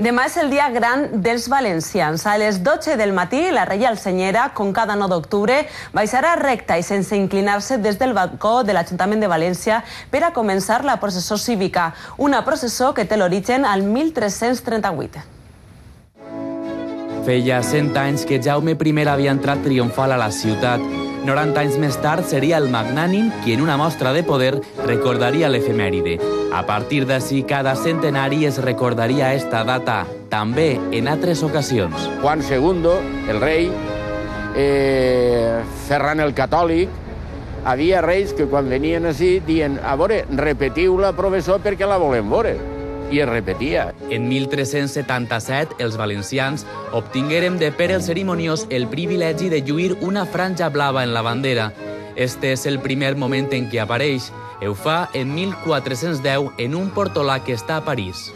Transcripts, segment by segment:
Demà és el dia gran dels valencians. A les 12 del matí, la Reial Senyera, com cada 9 d'octubre, baixarà recta i sense inclinar-se des del balcó de l'Ajuntament de València per a començar la processó cívica, una processó que té l'origen al 1338. Feia 100 anys que Jaume I havia entrat triomfal a la ciutat. 90 anys més tard seria el magnànim qui en una mostra de poder recordaria l'efemèride. A partir d'ací, cada centenari es recordaria esta data, també en altres ocasions. Juan II, el rei, Ferran el Catòlic, havia reis que quan venien així diuen a veure, repetiu la professó perquè la volem veure. I es repetia. En 1377, els valencians obtinguérem de Pere el Cerimoniós el privilegi de lluir una franja blava en la bandera. Este és el primer moment en què apareix. Ho fa en 1410 en un portolà que està a París.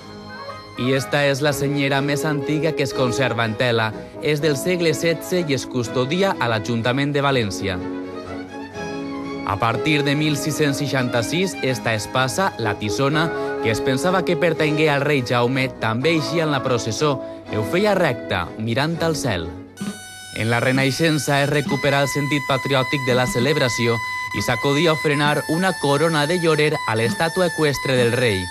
I esta és la senyera més antiga que es conserva en tela. És del segle XVI i es custodia a l'Ajuntament de València. A partir de 1666, esta espasa, la tisona, que es pensava que pertangué al rei Jaume, també eixia en la processó. Ho feia recta, mirant al cel. En la Renaixença es recuperà el sentit patriòtic de la celebració i s'acudia a ofrenar una corona de llorer a l'estàtua eqüestre del rei.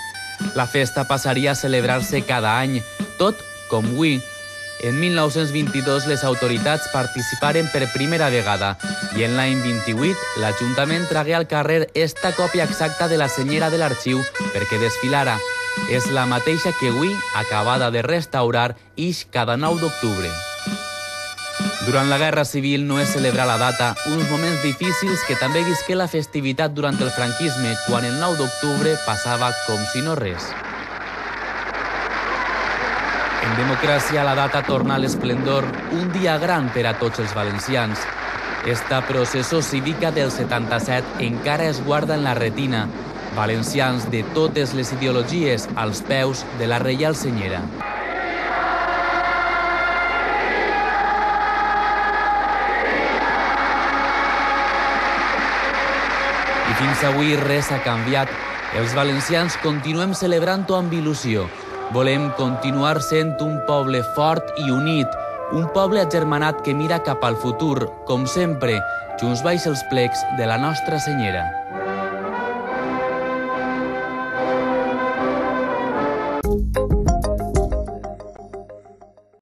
La festa passaria a celebrar-se cada any, tot com avui. En 1922 les autoritats participaren per primera vegada i en l'any 28 l'Ajuntament tragué al carrer esta còpia exacta de la senyera de l'arxiu perquè desfilara. És la mateixa que avui, acabada de restaurar, ix cada 9 d'octubre. Durant la Guerra Civil no es celebra la data, uns moments difícils que també visqué la festivitat durant el franquisme, quan el 9 d'octubre passava com si no res. En democràcia, la data torna a l'esplendor, un dia gran per a tots els valencians. Esta processó cívica del 77 encara es guarda en la retina. Valencians de totes les ideologies als peus de la Reial Senyera. I fins avui res ha canviat. Els valencians continuem celebrant-ho amb il·lusió. Volem continuar sent un poble fort i unit, un poble agermanat que mira cap al futur, com sempre, junts baix els plecs de la nostra Senyera.